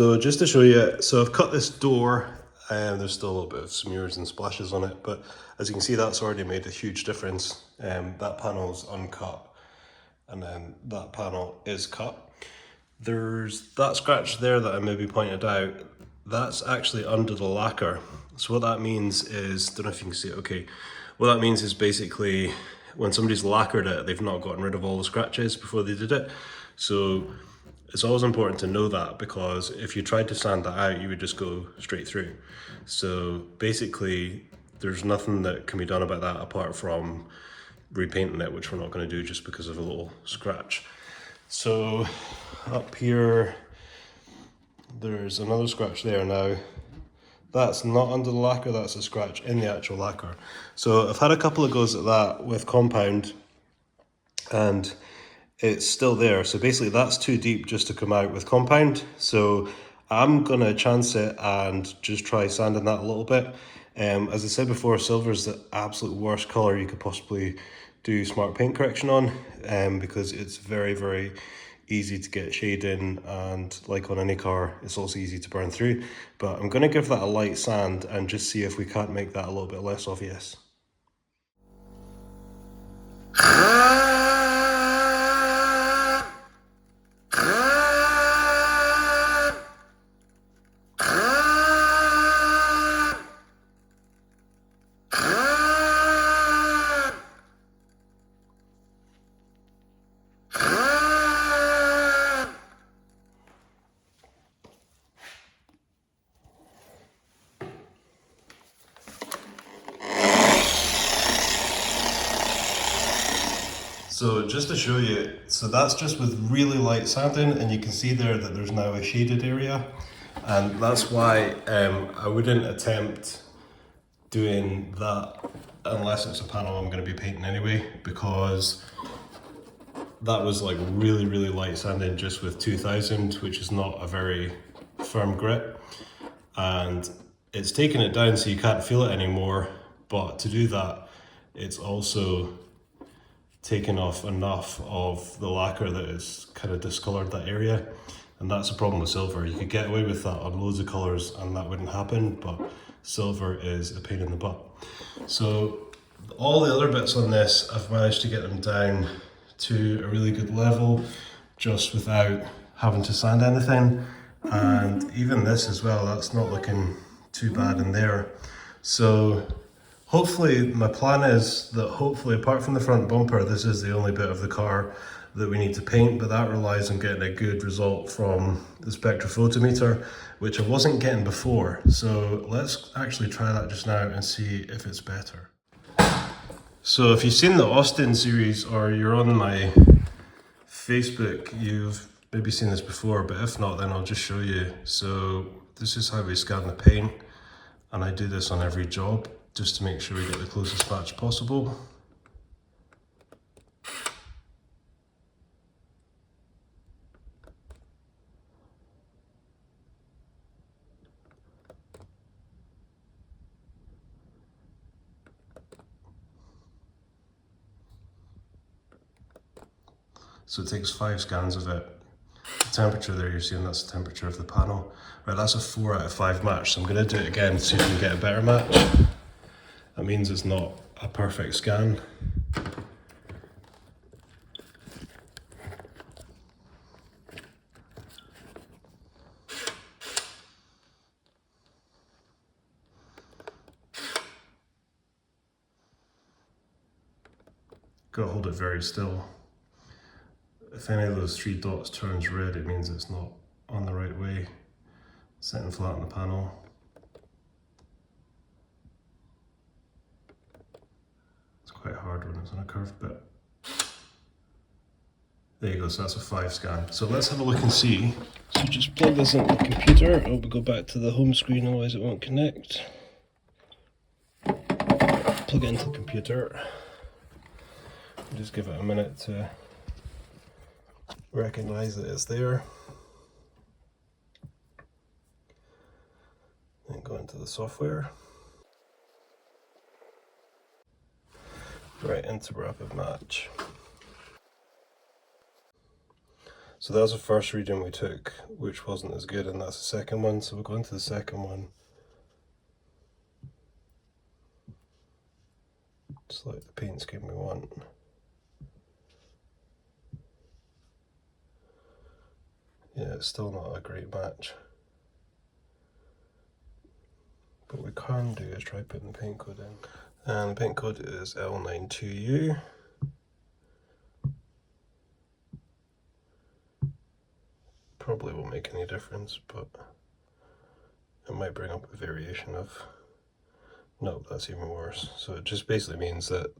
So just to show you, so I've cut this door, and there's still a little bit of smears and splashes on it, but as you can see, that's already made a huge difference. That panel's uncut, and then that panel is cut. There's that scratch there that I maybe pointed out, that's actually under the lacquer. So what that means is, don't know if you can see it, okay. What that means is basically when somebody's lacquered it, they've not gotten rid of all the scratches before they did it. So it's always important to know that, because if you tried to sand that out, you would just go straight through. So basically, there's nothing that can be done about that apart from repainting it, which we're not going to do just because of a little scratch. So up here, there's another scratch there now. That's not under the lacquer, that's a scratch in the actual lacquer. So I've had a couple of goes at that with compound, and it's still there. So basically that's too deep just to come out with compound. So I'm gonna chance it and just try sanding that a little bit. As I said before, silver is the absolute worst color you could possibly do smart paint correction on, because it's very, very easy to get shade in, and like on any car, it's also easy to burn through. But I'm gonna give that a light sand and just see if we can't make that a little bit less obvious. So just to show you, so that's just with really light sanding, and you can see there that there's now a shaded area, and that's why I wouldn't attempt doing that unless it's a panel I'm going to be painting anyway, because that was like really, really light sanding just with 2000, which is not a very firm grit, and it's taken it down so you can't feel it anymore. But to do that, it's also taken off enough of the lacquer that it's kind of discolored that area, and that's a problem with silver. You could get away with that on loads of colors and that wouldn't happen, but silver is a pain in the butt. So all the other bits on this, I've managed to get them down to a really good level just without having to sand anything, and even this as well, that's not looking too bad in there. So hopefully, my plan is that hopefully, apart from the front bumper, this is the only bit of the car that we need to paint, but that relies on getting a good result from the spectrophotometer, which I wasn't getting before. So let's actually try that just now and see if it's better. So if you've seen the Austin series or you're on my Facebook, you've maybe seen this before, but if not, then I'll just show you. So this is how we scan the paint, and I do this on every job, just to make sure we get the closest match possible. So it takes 5 scans of it. The temperature there you're seeing, that's the temperature of the panel. Right, that's a 4 out of 5 match, so I'm going to do it again to see if we can get a better match. That means it's not a perfect scan. Got to hold it very still. If any of those 3 dots turns red, it means it's not on the right way. Sitting flat on the panel. It's quite hard when it's on a curved bit. There you go, so that's a 5 scan. So let's have a look and see. So just plug this into the computer. I'll go back to the home screen, otherwise it won't connect. Plug it into the computer. Just give it a minute to recognize that it's there. Then go into the software. Right into rapid match. So So that was the first reading we took, which wasn't as good, and that's the second one. So we'll go into the second one. Select the paint scheme we want. Yeah, it's still not a great match. What we can do is try putting the paint code in. And the paint code is L92U. Probably won't make any difference, but it might bring up a variation of, no, that's even worse. So it just basically means that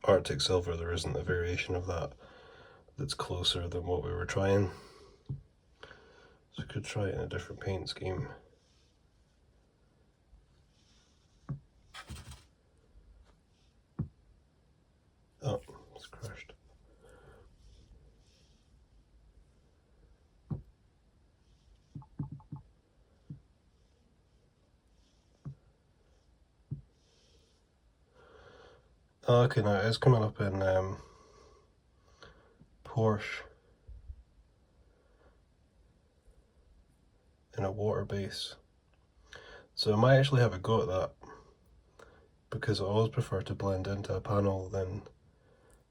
Arctic Silver, there isn't a variation of that that's closer than what we were trying. So we could try it in a different paint scheme. Oh, it's crashed. Oh, okay, now it is coming up in Porsche in a water base. So I might actually have a go at that, because I always prefer to blend into a panel than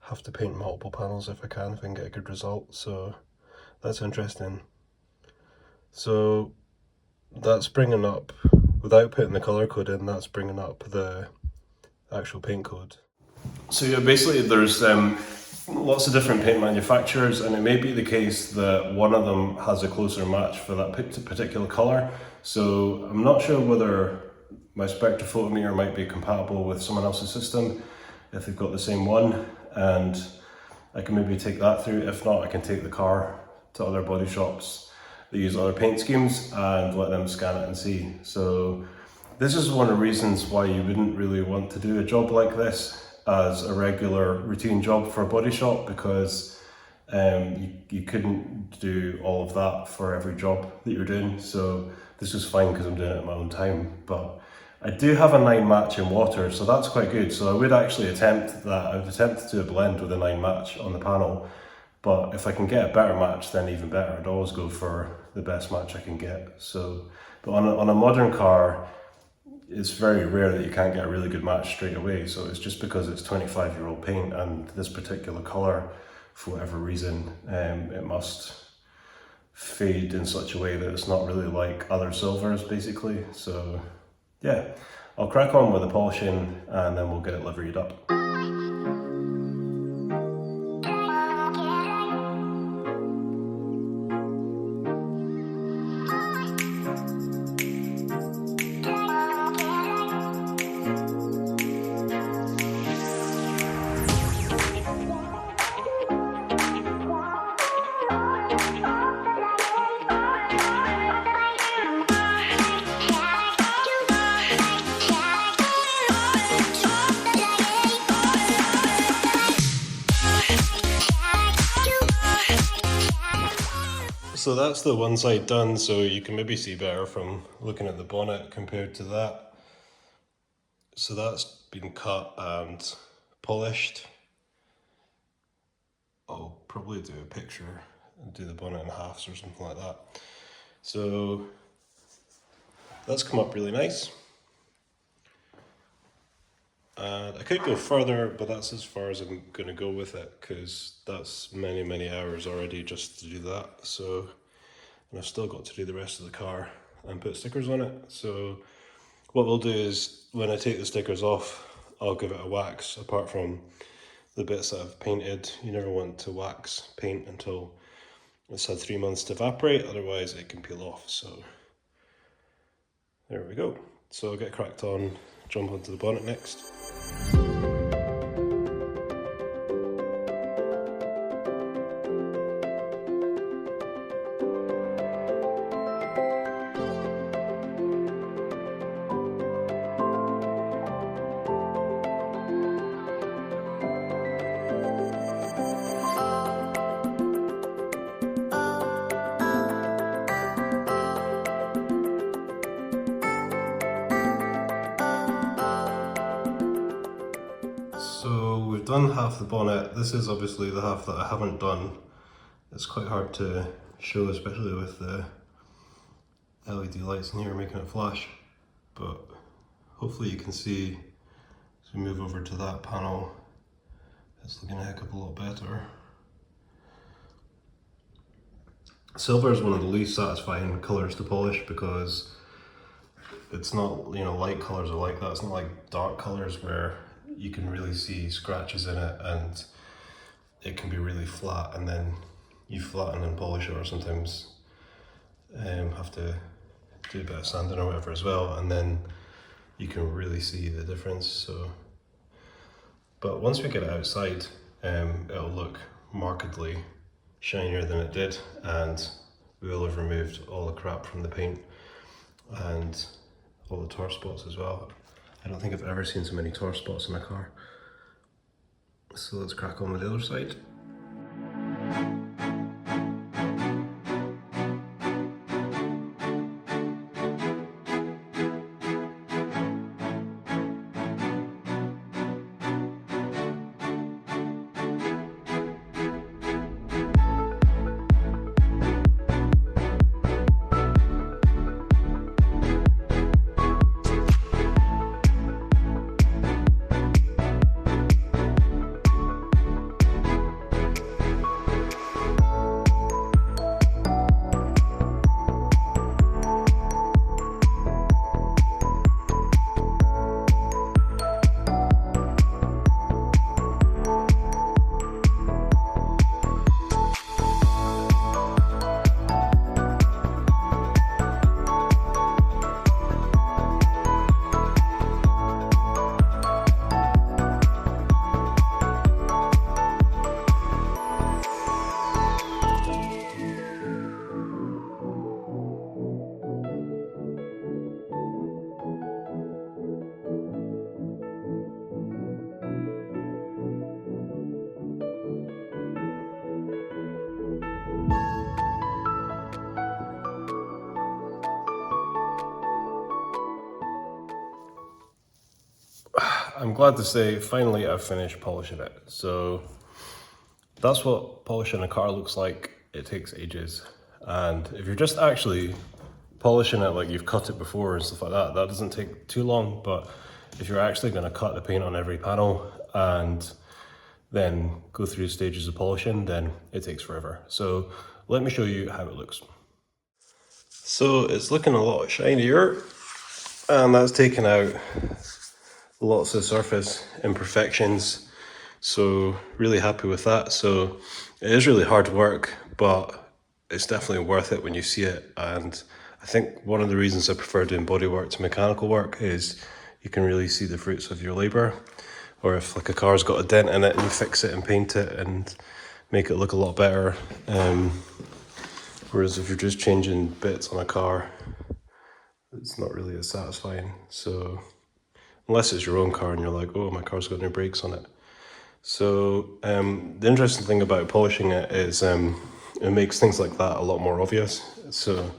have to paint multiple panels if I can get a good result. So that's interesting. So that's bringing up, without putting the color code in, that's bringing up the actual paint code. So yeah, basically there's lots of different paint manufacturers, and it may be the case that one of them has a closer match for that particular color. So I'm not sure whether my spectrophotometer might be compatible with someone else's system if they've got the same one, and I can maybe take that through. If not, I can take the car to other body shops that use other paint schemes and let them scan it and see. So this is one of the reasons why you wouldn't really want to do a job like this as a regular routine job for a body shop, because you couldn't do all of that for every job that you're doing. So this is fine because I'm doing it at my own time, but I do have a 9 match in water, so that's quite good. So I would actually attempt that. I would attempt to do a blend with a 9 match on the panel, but if I can get a better match, then even better. I'd always go for the best match I can get. So, but on a modern car, it's very rare that you can't get a really good match straight away. So it's just because it's 25-year-old paint, and this particular color, for whatever reason, it must fade in such a way that it's not really like other silvers, basically. So yeah, I'll crack on with the polishing and then we'll get it liveried up. So that's the one side done, so you can maybe see better from looking at the bonnet compared to that. So that's been cut and polished. I'll probably do a picture and do the bonnet in halves or something like that. So that's come up really nice. And I could go further, but that's as far as I'm going to go with it, because that's many hours already just to do that. So, and I've still got to do the rest of the car and put stickers on it. So what we'll do is, when I take the stickers off, I'll give it a wax. Apart from the bits that I've painted, you never want to wax paint until it's had 3 months to evaporate, otherwise it can peel off. So there we go. So I'll get cracked on, jump onto the bonnet next. So we've done half the bonnet. This is obviously the half that I haven't done. It's quite hard to show, especially with the LED lights in here making it flash, but hopefully you can see as we move over to that panel, it's looking a heck of a lot better. Silver is one of the least satisfying colours to polish because it's not, you know, light colours are like that. It's not like dark colours where you can really see scratches in it and it can be really flat, and then you flatten and polish it, or sometimes have to do a bit of sanding or whatever as well, and then you can really see the difference. So, but once we get it outside, it'll look markedly shinier than it did, and we will have removed all the crap from the paint and all the tar spots as well. I don't think I've ever seen so many tar spots in a car. So let's crack on with the other side. I'm glad to say finally I've finished polishing it. So that's what polishing a car looks like. It takes ages. And if you're just actually polishing it like you've cut it before and stuff like that, that doesn't take too long. But if you're actually going to cut the paint on every panel and then go through stages of polishing, then it takes forever. So let me show you how it looks. So it's looking a lot shinier, and that's taken out lots of surface imperfections, so really happy with that. So it is really hard work, but it's definitely worth it when you see it. And I think one of the reasons I prefer doing bodywork to mechanical work is you can really see the fruits of your labor. Or if like a car's got a dent in it and you fix it and paint it and make it look a lot better. Whereas if you're just changing bits on a car, it's not really as satisfying. So unless it's your own car and you're like, oh, my car's got no brakes on it. So the interesting thing about polishing it is it makes things like that a lot more obvious. So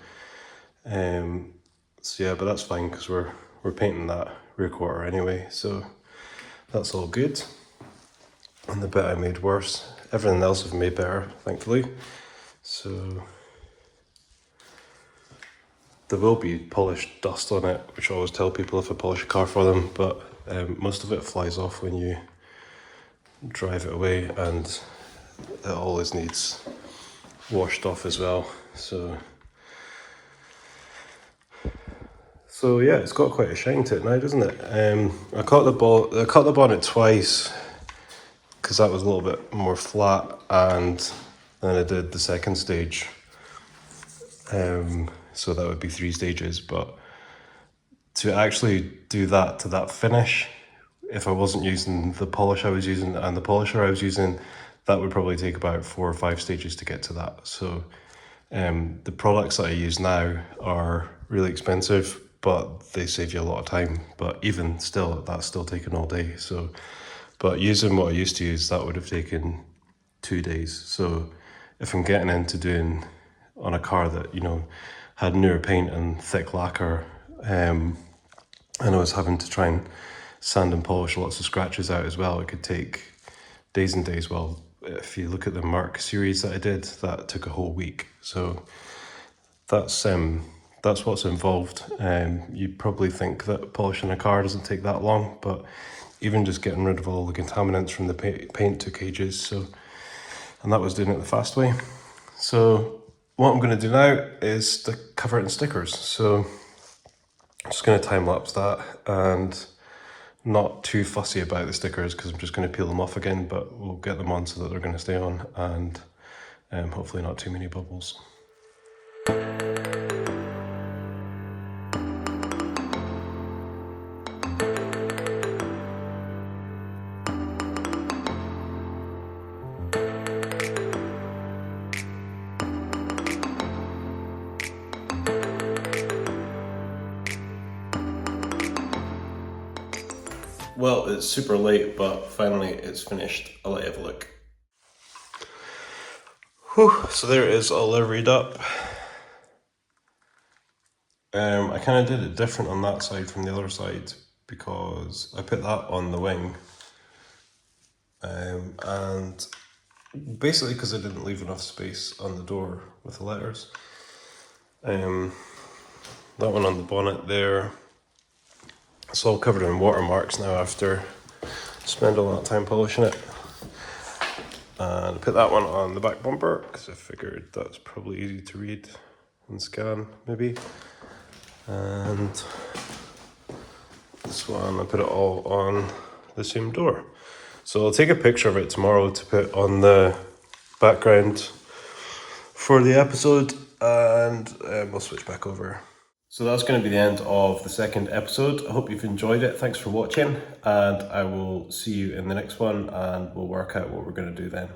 yeah, but that's fine because we're painting that rear quarter anyway. So that's all good. And the bit I made worse, everything else I've made better, thankfully. So there will be polished dust on it, which I always tell people if I polish a car for them, but most of it flies off when you drive it away, and it always needs washed off as well. So yeah, it's got quite a shine to it now, doesn't it? I cut the bonnet twice because that was a little bit more flat, and then I did the second stage. So that would be 3 stages, but to actually do that to that finish, if I wasn't using the polish I was using and the polisher I was using, that would probably take about 4 or 5 stages to get to that. So the products that I use now are really expensive, but they save you a lot of time. But even still, that's still taking all day. So, but using what I used to use, that would have taken 2 days. So if I'm getting into doing on a car that, you know, had newer paint and thick lacquer, and I was having to try and sand and polish lots of scratches out as well, it could take days and days. Well, if you look at the Mark series that I did, that took a whole week. So that's what's involved. You'd probably think that polishing a car doesn't take that long, but even just getting rid of all the contaminants from the paint took ages. So, and that was doing it the fast way. So what I'm going to do now is to cover it in stickers. So I'm just going to time lapse that, and not too fussy about the stickers because I'm just going to peel them off again, but we'll get them on so that they're going to stay on, and hopefully not too many bubbles. Well, it's super late, but finally it's finished. I'll let you have a look. Whew, so there it is, all liveried up. I kind of did it different on that side from the other side because I put that on the wing. And basically because I didn't leave enough space on the door with the letters. That one on the bonnet there. It's all covered in watermarks now after spending all that time polishing it. And I put that one on the back bumper because I figured that's probably easy to read and scan maybe. And this one, I put it all on the same door. So I'll take a picture of it tomorrow to put on the background for the episode, and we'll switch back over. So that's going to be the end of the second episode. I hope you've enjoyed it. Thanks for watching, and I will see you in the next one, and we'll work out what we're going to do then.